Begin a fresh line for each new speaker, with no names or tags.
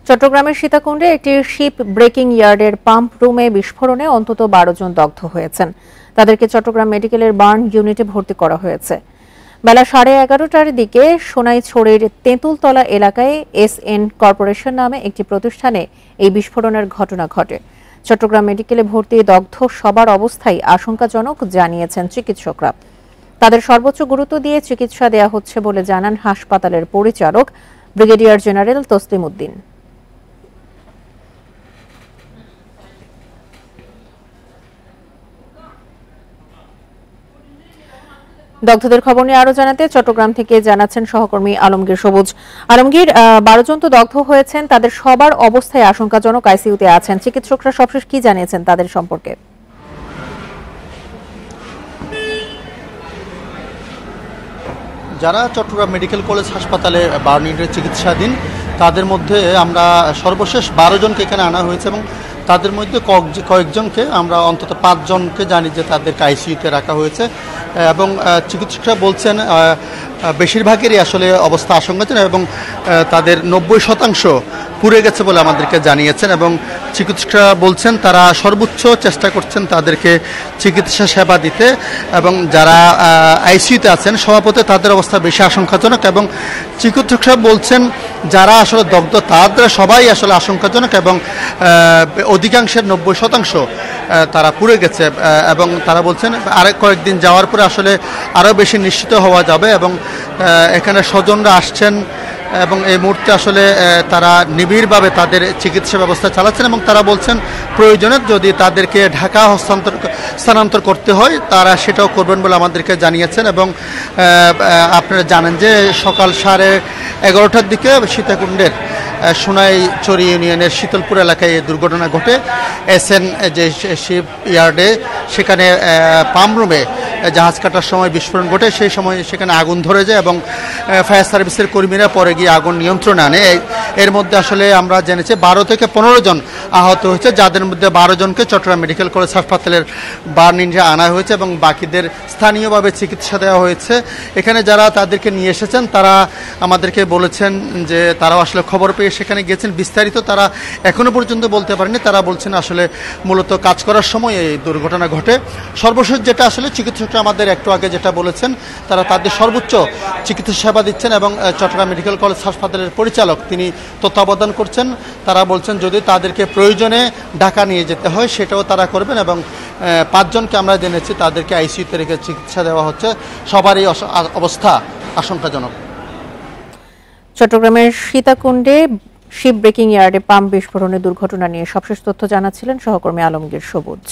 চট্টগ্রামের সীতাকুণ্ডে একটি শিপ ব্রেকিং ইয়ার্ডের পাম্প রুমে বিস্ফোরণে অন্তত 12 জন দগ্ধ হয়েছেন। তাদেরকে চট্টগ্রাম মেডিকেলের বার্ন ইউনিটে ভর্তি করা হয়েছে। বেলা 11:30টার দিকে সোনাইছড়ির তেঁতুলতলা এলাকায় SN কর্পোরেশন নামে একটি প্রতিষ্ঠানে এই বিস্ফোরণের ঘটনা ঘটে। চট্টগ্রাম মেডিকেলে ভর্তি দগ্ধ সবার অবস্থাই আশঙ্কাজনক জানিয়েছেন চিকিৎসকরা। তাদের সর্বোচ্চ গুরুত্ব দিয়ে চিকিৎসা দেওয়া হচ্ছে বলে জানান হাসপাতালের পরিচালক ব্রিগেডিয়ার জেনারেল তসলিম উদ্দিন। দগ্ধদের খবর নিয়ে আরো জানাতে চট্টগ্রাম থেকে জানাচ্ছেন সহকর্মী আলমগীর সবুজ। আলমগীর, 12 জন তো দগ্ধ হয়েছেন, তাদের সবার অবস্থায় আশঙ্কাজনক, আইসিইউতে আছেন। চিকিৎসকরা সবশেষ কি জানিয়েছেন তাদের সম্পর্কে?
যারা চট্টগ্রাম মেডিকেল কলেজ হাসপাতালে বার্ন ইউনিটে চিকিৎসাধীন তাদের মধ্যে আমরা সর্বশেষ 12 জনকে এখানে আনা হয়েছে এবং তাদের মধ্যে কয়েকজনকে আমরা অন্তত 5 জনকে জানি যে তাদেরকে আইসিইউতে রাখা হয়েছে এবং চিকিৎসকরা বলছেন বেশিরভাগেরই আসলে অবস্থা আশঙ্কাজনক এবং তাদের 90% পুড়ে গেছে বলে আমাদেরকে জানিয়েছেন এবং চিকিৎসকরা বলছেন তারা সর্বোচ্চ চেষ্টা করছেন তাদেরকে চিকিৎসা সেবা দিতে এবং যারা আইসিইউতে আছেন সভাপতি তাদের অবস্থা বেশি আশঙ্কাজনক এবং চিকিৎসকরা বলছেন যারা আসলে দগ্ধ তাদের সবাই আসলে আশঙ্কাজনক এবং অধিকাংশের 90% তারা পুড়ে গেছে এবং তারা বলছেন আরেক কয়েকদিন যাওয়ার পরে আসলে আরও বেশি নিশ্চিত হওয়া যাবে এবং এখানে স্বজনরা আসছেন এবং এই মুহূর্তে আসলে তারা নিবিড়ভাবে তাদের চিকিৎসা ব্যবস্থা চালাচ্ছেন এবং তারা বলছেন প্রয়োজনে যদি তাদেরকে ঢাকা স্থানান্তর করতে হয় তারা সেটাও করবেন বলে আমাদেরকে জানিয়েছেন এবং আপনারা জানেন যে সকাল 11:30টার দিকে সীতাকুণ্ডের সোনাইছড়ি ইউনিয়নের শীতলপুর এলাকায় এই দুর্ঘটনা ঘটে। SN যে শিপ ইয়ার্ডে সেখানে পাম্প রুমে জাহাজ কাটার সময় বিস্ফোরণ ঘটে, সেই সময় সেখানে আগুন ধরে যায় এবং ফায়ার সার্ভিসের কর্মীরা পরে গিয়ে আগুন নিয়ন্ত্রণে আনে। এর মধ্যে আসলে আমরা জেনেছি 12 থেকে 15 জন আহত হয়েছে, যাদের মধ্যে 12 জনকে চট্টগ্রাম মেডিকেল কলেজ হাসপাতালের বার্ন ইউনিটে আনা হয়েছে এবং বাকিদের স্থানীয়ভাবে চিকিৎসা দেওয়া হয়েছে। এখানে যারা তাদেরকে নিয়ে এসেছেন তারা আমাদেরকে বলেছেন যে তারাও আসলে খবর পেয়ে সেখানে গিয়েছেন, বিস্তারিত তারা এখনো পর্যন্ত বলতে পারেনি। তারা বলছেন আসলে মূলত কাজ করার সময় এই দুর্ঘটনা ঘটে। সর্বশেষ যেটা আসলে চিকিৎসকরা আমাদের একটু আগে যেটা বলেছেন তারা তাদের সর্বোচ্চ চিকিৎসা সেবা দিচ্ছেন এবং চট্টগ্রাম মেডিকেল কলেজ হাসপাতালের পরিচালক তিনি তত্ত্বাবধান করছেন। তারা বলছেন যদি তাদেরকে প্রয়োজনে ঢাকা নিয়ে যেতে হয় সেটাও তারা করবেন এবং 5 জনকে আমরা জেনেছি তাদেরকে আইসিইউতে রেখে চিকিৎসা দেওয়া হচ্ছে। সবারই অবস্থা আশঙ্কাজনক।
চট্টগ্রামের সীতাকুণ্ডে শিপ ব্রেকিং ইয়ার্ডে পাম্প বিস্ফোরণের দুর্ঘটনা নিয়ে সবশেষ তথ্য জানাচ্ছিলেন সহকর্মী আলমগীর সবুজ।